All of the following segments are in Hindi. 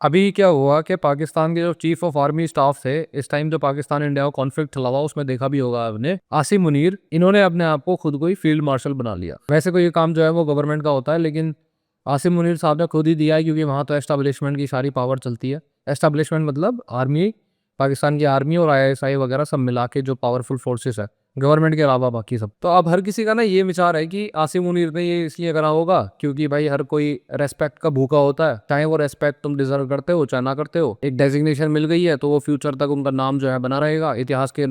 अभी क्या हुआ कि पाकिस्तान के जो चीफ ऑफ आर्मी स्टाफ थे, इस टाइम जो पाकिस्तान इंडिया का कॉन्फ्लिक्ट चला हुआ, उसमें देखा भी होगा आपने, आसिम मुनीर, इन्होंने अपने आप को खुद को ही फील्ड मार्शल बना लिया। वैसे कोई काम जो है वो गवर्नमेंट का होता है, लेकिन आसिम मुनीर साहब ने खुद ही दिया है, क्योंकि वहाँ तो एस्टाब्लिशमेंट की सारी पावर चलती है। एस्टाब्लिशमेंट मतलब आर्मी, पाकिस्तान की आर्मी और ISI वगैरह सब मिला के जो पावरफुल फोर्सेस है, गवर्नमेंट के अलावा बाकी सब। तो अब हर किसी का ना ये विचार है कि आसिम मुनीर ने ये इसलिए करा होगा क्योंकि भाई हर कोई रेस्पेक्ट का भूखा होता है, चाहे वो रेस्पेक्ट तुम डिजर्व करते हो चाहे ना करते हो। एक डेजिग्नेशन मिल गई है तो वो फ्यूचर तक उनका नाम जो है बना रहेगा, इतिहास के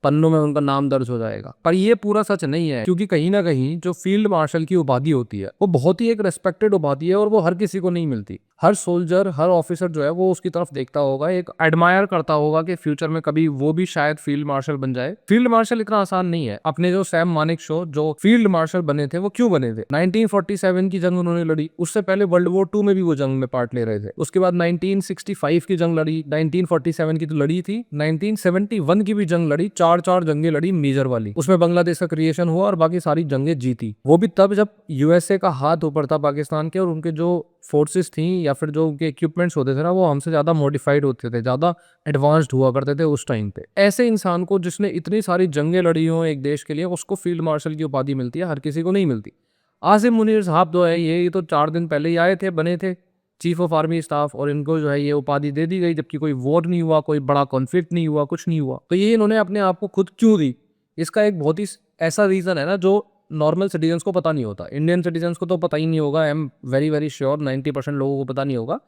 पन्नों में उनका नाम दर्ज हो जाएगा। पर ये पूरा सच नहीं है, क्योंकि कहीं ना कहीं जो फील्ड मार्शल की उपाधि होती है वो बहुत ही एक रेस्पेक्टेड उपाधि है और वो हर किसी को नहीं मिलती। हर सोल्जर, हर ऑफिसर जो है वो उसकी तरफ देखता होगा, एक एडमायर करता होगा कि फ्यूचर में कभी वो भी शायद फील्ड मार्शल बन जाए। फील्ड मार्शल इतना आसान नहीं है। अपने जो सैम मानेकशॉ जो फील्ड मार्शल बने थे, वो क्यों बने थे? 1947 की जंग उन्होंने लड़ी, उससे पहले वर्ल्ड वॉर 2 में भी वो जंग में पार्ट ले रहे थे। उसके बाद 1965 की जंग लड़ी, 1947 की तो लड़ी थी, 1971 की भी जंग लड़ी, चार जंगें लड़ी मेजर वाली। उसमें बांग्लादेश का क्रिएशन हुआ और बाकी सारी जंगें जीती। वो भी तब जब USA का हाथ ऊपर था पाकिस्तान के, और उनके जो फोर्सेस थी या फिर जो उनके इक्विपमेंट्स होते थे ना, वो हमसे ज्यादा मॉडिफाइड होते थे, ज्यादा एडवांस्ड हुआ करते थे उस टाइम पे। ऐसे इंसान को जिसने इतनी सारी जंगें लड़ी हो एक देश के लिए, उसको फील्ड मार्शल की उपाधि मिलती है, हर किसी को नहीं मिलती। आसिम मुनीर साहब जो है ये तो 4 दिन पहले ही आए थे, बने थे चीफ ऑफ आर्मी स्टाफ, और इनको जो है ये उपाधि दे दी गई, जबकि कोई वॉर नहीं हुआ, कोई बड़ा कॉन्फ्लिक्ट नहीं हुआ, कुछ नहीं हुआ। तो ये इन्होंने अपने आप को खुद क्यों दी? इसका एक बहुत ही ऐसा रीजन है ना जो नॉर्मल सिटीजन्स को पता नहीं होता। इंडियन सिटीजन्स को तो पता ही नहीं होगा, I am very very sure 90% लोगों को पता नहीं होगा।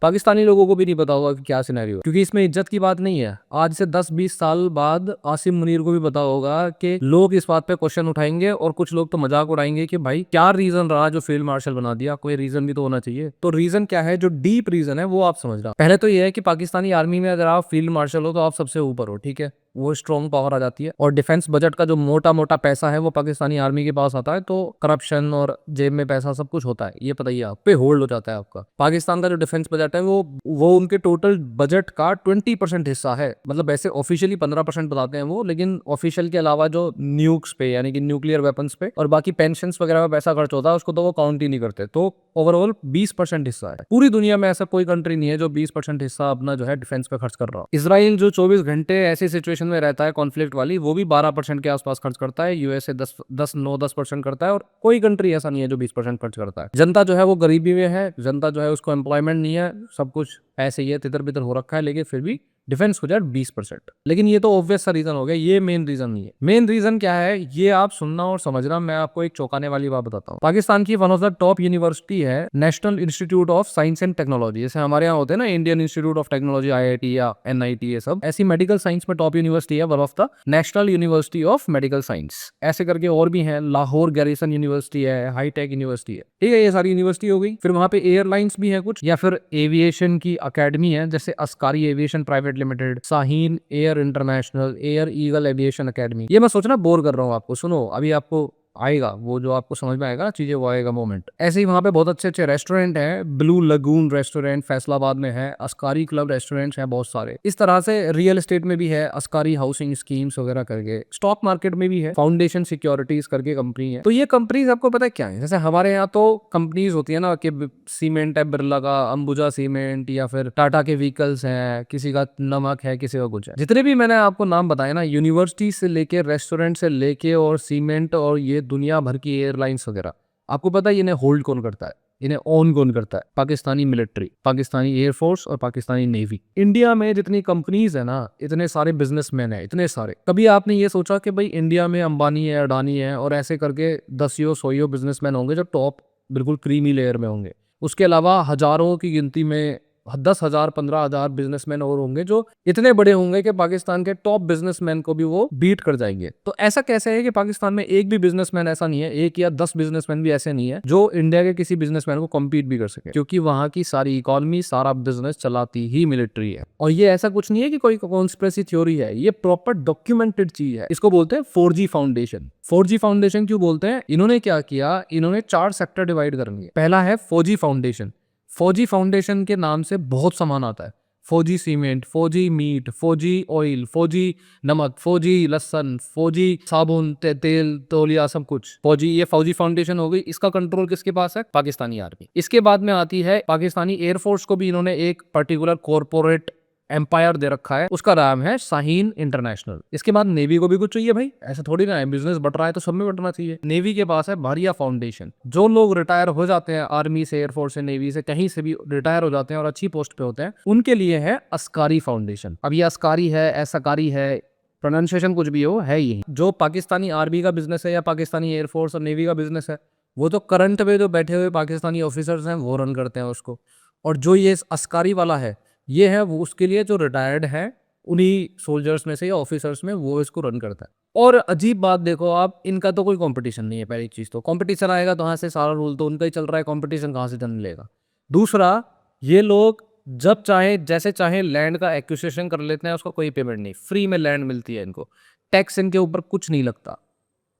पाकिस्तानी लोगों को भी नहीं पता होगा कि क्या सिनेरियो है, क्योंकि इसमें इज्जत की बात नहीं है। आज से 10-20 साल बाद आसिम मुनीर को भी पता होगा कि लोग इस बात पे क्वेश्चन उठाएंगे, और कुछ लोग तो मजाक उड़ाएंगे कि भाई क्या रीजन रहा जो फील्ड मार्शल बना दिया, कोई रीजन भी तो होना चाहिए। तो रीजन क्या है, जो डीप रीजन है वो आप समझ रहा। पहले तो ये है कि पाकिस्तानी आर्मी में अगर आप फील्ड मार्शल हो तो आप सबसे ऊपर हो, ठीक है, वो स्ट्रॉन्ग पावर आ जाती है। और डिफेंस बजट का जो मोटा मोटा पैसा है वो पाकिस्तानी आर्मी के पास आता है, तो करप्शन और जेब में पैसा सब कुछ होता है, ये पता ही है, आप पे होल्ड हो जाता है आपका। पाकिस्तान का जो डिफेंस बजट है वो उनके टोटल बजट का 20% हिस्सा है। मतलब ऐसे ऑफिशियली 15% बताते हैं वो, लेकिन ऑफिशियल के अलावा जो न्यूक्स पे यानी कि न्यूक्लियर वेपन्स पे और बाकी पेंशन वगैरह में पैसा खर्च होता है, उसको तो वो काउंट ही नहीं करते। तो ओवरऑल 20% हिस्सा है। पूरी दुनिया में ऐसा कोई कंट्री नहीं है जो 20% हिस्सा अपना जो है डिफेंस पे खर्च कर रहा हो। इसराइल जो 24 घंटे ऐसी सिचुएशन में रहता है कॉन्फ्लिक्ट वाली, वो भी 12% के आसपास खर्च करता है। USA 10% करता है, और कोई कंट्री ऐसा नहीं है जो 20% खर्च करता है। जनता जो है वो गरीबी में है, जनता जो है उसको एम्प्लॉयमेंट नहीं है, सब कुछ ऐसे ही है, तितर बितर हो रखा है, लेकिन फिर भी डिफेंस हो जाए 20%। लेकिन ये तो ऑब्वियस सा रीजन हो गया, ये मेन रीजन नहीं है। मेन रीजन क्या है ये आप सुनना और समझना। मैं आपको एक चौंकाने वाली बात बताता हूँ। पाकिस्तान की one of the top university है national institute of science and technology. जैसे हमारे यहाँ होते हैं ना Indian institute of technology, IIT या NIT, ये सब ऐसी मेडिकल साइंस में टॉप यूनिवर्सिटी है, one of the national university of medical science. ऐसे करके और भी है, लाहौर गैरिसन यूनिवर्सिटी है, हाईटेक यूनिवर्सिटी है, ठीक है, ये सारी यूनिवर्सिटी हो गई। फिर वहां पे एयरलाइंस भी है कुछ, या फिर एविएशन की अकेडमी है, जैसे अस्कारी aviation private limited, Shaheen air international, air eagle aviation academy. ये मैं सोचना बोर कर रहा हूँ आपको, सुनो अभी आपको आएगा वो, जो आपको समझ में आएगा ना चीजें, वो आएगा मोमेंट। ऐसे ही वहां पे बहुत अच्छे अच्छे रेस्टोरेंट हैं। ब्लू लगून रेस्टोरेंट फैसलाबाद में है, अस्कारी क्लब रेस्टोरेंट्स हैं बहुत सारे। इस तरह से रियल एस्टेट में भी है अस्कारी हाउसिंग स्कीम्स वगैरह करके, स्टॉक मार्केट में भी है, फाउंडेशन सिक्योरिटीज करके कंपनी है। तो ये कंपनीज आपको पता है क्या है? जैसे हमारे यहाँ तो कंपनीज होती है ना कि सीमेंट है बिरला का, अंबुजा सीमेंट, या फिर टाटा के व्हीकल्स हैं, किसी का नमक है, किसी का कुछ है। जितने भी मैंने आपको नाम बताए ना, यूनिवर्सिटी से लेके रेस्टोरेंट से लेके और सीमेंट और ये दुनिया भर की एयरलाइंस वगैरह, आपको पता है इन्हें होल्ड कौन करता है, इन्हें ओन कौन करता है? पाकिस्तानी मिलिट्री, पाकिस्तानी एयरफोर्स और पाकिस्तानी नेवी। इंडिया में जितनी कंपनीज है ना, इतने सारे बिजनेसमैन है, इतने सारे। कभी आपने ये सोचा कि भाई इंडिया में अंबानी है, अडानी है, और ऐसे करके 10-100 बिजनेसमैन होंगे जो टॉप बिल्कुल क्रीमी लेयर में होंगे? उसके अलावा हजारों की गिनती में 10,000 15,000 बिजनेसमैन और होंगे जो इतने बड़े होंगे कि पाकिस्तान के टॉप बिजनेसमैन को भी वो बीट कर जाएंगे। तो ऐसा कैसे है कि पाकिस्तान में एक भी बिजनेसमैन ऐसा नहीं है, 1 या 10 बिजनेसमैन भी ऐसे नहीं है जो इंडिया के किसी बिजनेसमैन को कम्पीट भी कर सके? क्योंकि वहां की सारी इकोनॉमी, सारा बिजनेस चलाती ही मिलिट्री है। और ये ऐसा कुछ नहीं है कि कोई कॉन्स्पिरेसी थ्योरी है, ये प्रॉपर डॉक्यूमेंटेड चीज है। इसको बोलते हैं 4G फाउंडेशन। 4G फाउंडेशन क्यों बोलते हैं? इन्होंने क्या किया, इन्होंने 4 सेक्टर डिवाइड कर लिए। पहला है 4G फाउंडेशन। 4G फाउंडेशन के नाम से बहुत सामान आता है। फौजी सीमेंट, फौजी मीट, फौजी ऑयल, फौजी नमक, फौजी लहसुन, फौजी साबुन, तेल, तौलिया, सब कुछ फौजी। ये फौजी फाउंडेशन हो गई। इसका कंट्रोल किसके पास है? पाकिस्तानी आर्मी। इसके बाद में आती है पाकिस्तानी एयरफोर्स को भी इन्होंने एक पर्टिकुलर कॉर्पोरेट एम्पायर दे रखा है, उसका नाम है शाहीन इंटरनेशनल। इसके बाद नेवी को भी कुछ चाहिए भाई, ऐसा थोड़ी ना है, बिजनेस बढ़ रहा है तो सब में बढ़ना चाहिए। नेवी के पास है भारिया फाउंडेशन। जो लोग रिटायर हो जाते हैं आर्मी से, एयरफोर्स से, नेवी से, कहीं से भी रिटायर हो जाते हैं और अच्छी पोस्ट पे होते हैं, उनके लिए है अस्कारी फाउंडेशन। अब ये अस्कारी है, असकारी है, प्रोनाउंसिएशन कुछ भी हो, है यही। जो पाकिस्तानी आर्मी का बिजनेस है या पाकिस्तानी एयरफोर्स और नेवी का बिजनेस है, वो तो करंट में जो बैठे हुए पाकिस्तानी ऑफिसर्स हैं वो रन करते हैं उसको। और जो ये अस्कारी वाला है, ये है वो उसके लिए जो रिटायर्ड है उन्हीं सोल्जर्स में से या ऑफिसर्स में, वो इसको रन करता है। और अजीब बात देखो आप, इनका तो कोई कंपटीशन नहीं है। पहली चीज तो कंपटीशन आएगा तो यहाँ से सारा रूल तो उनका ही चल रहा है, कंपटीशन कहाँ से चलने लेगा। दूसरा, ये लोग जब चाहे जैसे चाहे लैंड का एक्विजिशन कर लेते हैं, उसका कोई पेमेंट नहीं, फ्री में लैंड मिलती है इनको, टैक्स इनके ऊपर कुछ नहीं लगता,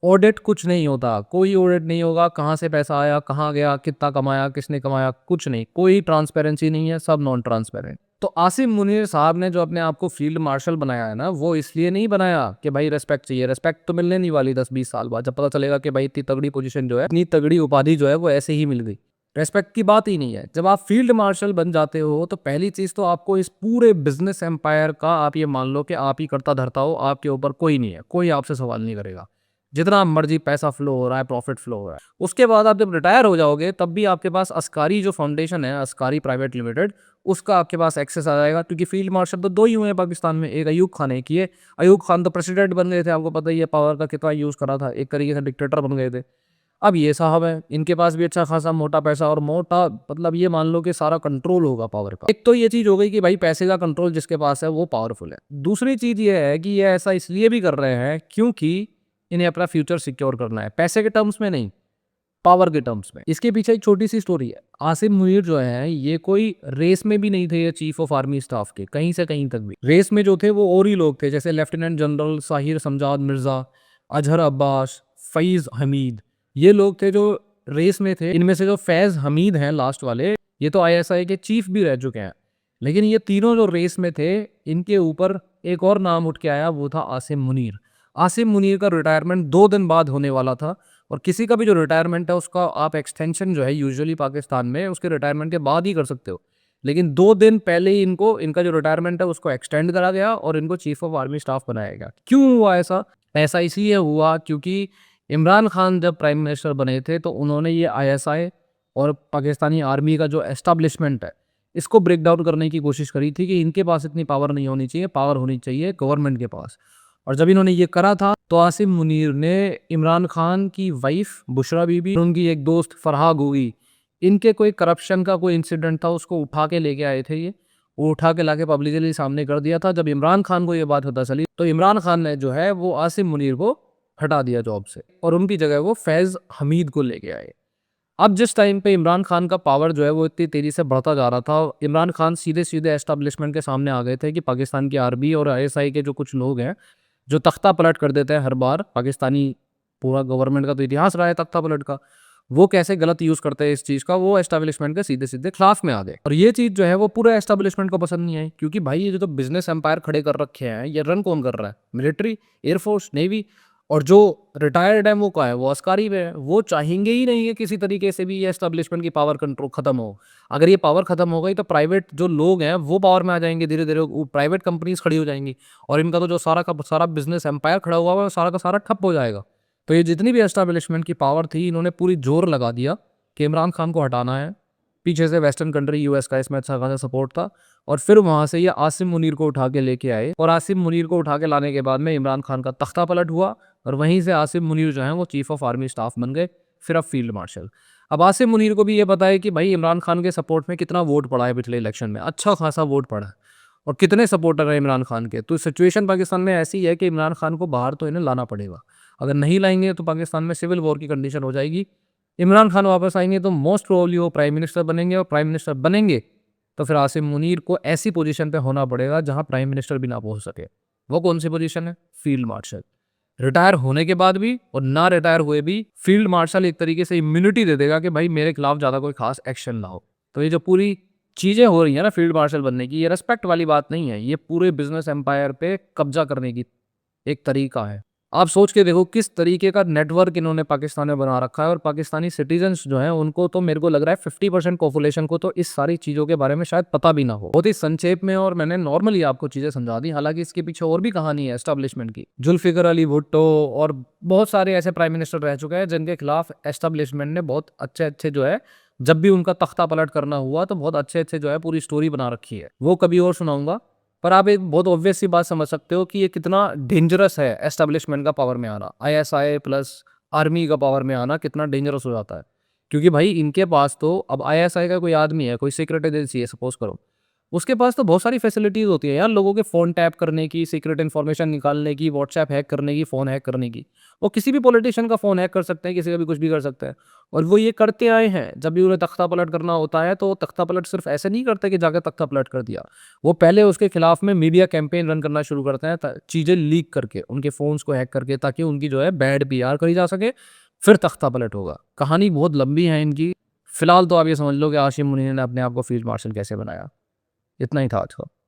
ऑडिट कुछ नहीं होता, कोई ऑडिट नहीं होगा, कहाँ से पैसा आया, कहाँ गया, कितना कमाया, किसने कमाया, कुछ नहीं, कोई ट्रांसपेरेंसी नहीं है, सब नॉन ट्रांसपेरेंट। तो आसिम मुनीर साहब ने जो अपने आप को फील्ड मार्शल बनाया है ना, वो इसलिए नहीं बनाया कि भाई रेस्पेक्ट चाहिए। रेस्पेक्ट तो मिलने नहीं वाली 10-20 साल बाद, जब पता चलेगा कि भाई इतनी तगड़ी पोजीशन जो है, इतनी तगड़ी उपाधि जो है वो ऐसे ही मिल गई। रेस्पेक्ट की बात ही नहीं है। जब आप फील्ड मार्शल बन जाते हो तो पहली चीज तो आपको इस पूरे बिजनेस एम्पायर का, आप ये मान लो कि आप ही करता धरता हो, आपके ऊपर कोई नहीं है, कोई आपसे सवाल नहीं करेगा, जितना मर्जी पैसा फ्लो हो रहा है, प्रॉफिट फ्लो हो रहा है। उसके बाद आप जब रिटायर हो जाओगे तब भी आपके पास अस्कारी जो फाउंडेशन है, अस्कारी प्राइवेट लिमिटेड, उसका आपके पास एक्सेस आ जाएगा। क्योंकि फील्ड मार्शल तो दो ही हुए हैं पाकिस्तान में, एक अयूब खान, एक ये। अयूब खान तो प्रेसिडेंट बन गए थे, आपको पता ही है पावर का कितना यूज करा था, एक तरीके से डिक्टेटर बन गए थे। अब ये साहब है, इनके पास भी अच्छा खासा मोटा पैसा, और मोटा मतलब ये मान लो कि सारा कंट्रोल होगा पावर का। एक तो ये चीज हो गई कि भाई पैसे का कंट्रोल जिसके पास है वो पावरफुल है। दूसरी चीज ये है कि ये ऐसा इसलिए भी कर रहे हैं क्योंकि इन्हें अपना फ्यूचर सिक्योर करना है, पैसे के टर्म्स में नहीं, पावर के टर्म्स में। इसके पीछे एक छोटी सी स्टोरी है। आसिम मुनीर जो है, ये कोई रेस में भी नहीं थे, ये चीफ ऑफ आर्मी स्टाफ के कहीं से कहीं तक भी। रेस में जो थे वो और ही लोग थे, जैसे लेफ्टिनेंट जनरल साहिर समजाद मिर्जा, अजहर अब्बास, फैज हमीद, ये लोग थे जो रेस में थे। इनमें से जो फैज हमीद हैं लास्ट वाले, ये तो आईएसआई के चीफ भी रह चुके हैं। लेकिन ये तीनों जो रेस में थे, इनके ऊपर एक और नाम उठ के आया, वो था आसिम मुनीर। आसिम मुनीर का रिटायरमेंट 2 दिन बाद होने वाला था। और किसी का भी जो रिटायरमेंट है उसका आप एक्सटेंशन जो है यूजुअली पाकिस्तान में उसके रिटायरमेंट के बाद ही कर सकते हो, लेकिन 2 दिन पहले ही इनको, इनका जो रिटायरमेंट है उसको एक्सटेंड करा गया और इनको चीफ ऑफ आर्मी स्टाफ बनाया गया। क्यों हुआ ऐसा? ऐसा इसलिए हुआ क्योंकि इमरान खान जब प्राइम मिनिस्टर बने थे तो उन्होंने ये आईएसआई और पाकिस्तानी आर्मी का जो एस्टाब्लिशमेंट है, इसको ब्रेक डाउन करने की कोशिश करी थी कि इनके पास इतनी पावर नहीं होनी चाहिए, पावर होनी चाहिए गवर्नमेंट के पास। और जब इन्होंने ये करा था तो आसिम मुनीर ने इमरान खान की वाइफ बुशरा बीबी और उनकी एक दोस्त फरहा गोगी, इनके कोई करप्शन का कोई इंसिडेंट था, उसको उठा के लेके आए थे। ये वो उठा के लाके पब्लिकली सामने कर दिया था। जब इमरान खान को ये बात पता चली तो इमरान खान ने जो है वो आसिम मुनीर को हटा दिया जॉब से और उनकी जगह वो फैज हमीद को लेके आए। अब जिस टाइम पे इमरान खान का पावर जो है वो इतनी तेजी से बढ़ता जा रहा था, इमरान खान सीधे सीधे एस्टैब्लिशमेंट के सामने आ गए थे कि पाकिस्तान की आर्मी और आईएसआई के जो कुछ लोग हैं जो तख्ता पलट कर देते हैं हर बार, पाकिस्तानी पूरा गवर्नमेंट का तो इतिहास रहा है तख्ता पलट का, वो कैसे गलत यूज करते हैं इस चीज का, वो एस्टैब्लिशमेंट के सीधे सीधे खिलाफ में आ गए। और ये चीज जो है वो पूरे एस्टैब्लिशमेंट को पसंद नहीं आई, क्योंकि भाई ये जो बिजनेस एम्पायर खड़े कर रखे हैं, ये रन कौन कर रहा है? Military, air force, navy. और जो रिटायर्ड है वो क्या है? वो अस्कारी में है। वो चाहेंगे ही नहीं है किसी तरीके से भी ये एस्टैब्लिशमेंट की पावर कंट्रोल खत्म हो। अगर ये पावर खत्म हो गई तो प्राइवेट जो लोग हैं वो पावर में आ जाएंगे, धीरे धीरे प्राइवेट कंपनीज खड़ी हो जाएंगी और इनका तो जो सारा का सारा बिजनेस एम्पायर खड़ा हुआ है सारा का सारा ठप हो जाएगा। तो ये जितनी भी एस्टैब्लिशमेंट की पावर थी, इन्होंने पूरी जोर लगा दिया कि इमरान खान को हटाना है। पीछे से वेस्टर्न कंट्री यूएस का इसमें अच्छा खासा सपोर्ट था और फिर वहां से ये आसिम मुनीर को उठा के लेके आए और आसिम मुनीर को उठा के लाने के बाद में इमरान खान का तख्ता पलट हुआ और वहीं से आसिम मुनीर जो है वो चीफ ऑफ आर्मी स्टाफ बन गए, फिर अब फील्ड मार्शल। अब आसिम मुनीर को भी ये पता है कि भाई इमरान खान के सपोर्ट में कितना वोट पड़ा है पिछले इलेक्शन में, अच्छा खासा वोट पड़ा है और कितने सपोर्टर है इमरान खान के। तो सिचुएशन पाकिस्तान में ऐसी है कि इमरान खान को बाहर तो इन्हें लाना पड़ेगा। अगर नहीं लाएंगे तो पाकिस्तान में सिविल वॉर की कंडीशन हो जाएगी। इमरान खान वापस आएंगे तो मोस्ट प्रोबेबली वो प्राइम मिनिस्टर बनेंगे और प्राइम मिनिस्टर बनेंगे तो फिर आसिम मुनीर को ऐसी पोजीशन पे होना पड़ेगा जहां प्राइम मिनिस्टर भी ना पहुंच सके। वो कौन सी पोजीशन है? Field marshal. रिटायर होने के बाद भी और ना रिटायर हुए भी फील्ड मार्शल एक तरीके से इम्यूनिटी दे देगा कि भाई मेरे खिलाफ ज्यादा कोई खास एक्शन ना हो। तो ये जो पूरी चीज़ें हो रही हैं ना फील्ड मार्शल बनने की, ये रिस्पेक्ट वाली बात नहीं है, ये पूरे बिज़नेस एम्पायर पे कब्ज़ा करने की एक तरीका है। आप सोच के देखो किस तरीके का नेटवर्क इन्होंने पाकिस्तान में बना रखा है और पाकिस्तानी सिटीज़न्स जो हैं उनको तो मेरे को लग रहा है 50% पॉपुलेशन को तो इस सारी चीज़ों के बारे में शायद पता भी ना हो। बहुत ही संक्षेप में और मैंने नॉर्मली आपको चीज़ें समझा दी, हालाँकि इसके पीछे और भी कहानी है एस्टेब्लिशमेंट की। जुल्फ़िकर अली भुट्टो और बहुत सारे ऐसे प्राइम मिनिस्टर रह चुके हैं जिनके खिलाफ एस्टेब्लिशमेंट ने बहुत अच्छे-अच्छे जो है जब भी उनका तख्ता पलट करना हुआ तो बहुत अच्छे-अच्छे जो है पूरी स्टोरी बना रखी है। वो कभी और सुनाऊँगा। पर आप एक बहुत ऑब्वियस सी बात समझ सकते हो कि ये कितना डेंजरस है एस्टेब्लिशमेंट का पावर में आना। आईएसआई प्लस आर्मी का पावर में आना कितना डेंजरस हो जाता है। क्योंकि भाई इनके पास तो अब आईएसआई का कोई आदमी है, कोई सीक्रेट एजेंसी है सपोज़ करो। उसके पास तो बहुत सारी फैसिलिटीज़ होती है यार लोगों के फ़ोन टैप करने की, सीक्रेट इन्फॉर्मेशन निकालने की, व्हाट्सएप हैक करने की, फ़ोन हैक करने की। वो किसी भी पॉलिटिशियन का फ़ोन हैक कर सकते हैं, किसी का भी कुछ भी कर सकते हैं। और वो ये करते आए हैं, जब भी उन्हें तख्ता पलट करना होता है, तो तख्ता पलट सिर्फ़ ऐसे नहीं करते कि जाके तख्ता पलट कर दिया। वो पहले उसके खिलाफ में मीडिया कैंपेन रन करना शुरू करते हैं, चीज़ें लीक करके, उनके फ़ोन्स को हैक करके ताकि उनकी जो है बैड पीआर करी जा सके, फिर तख्ता पलट होगा। कहानी बहुत लंबी है इनकी। फ़िलहाल तो आप ये समझ लो कि आसिम मुनीर ने अपने आप को फील्ड मार्शल कैसे बनाया। इतना ही था आज का।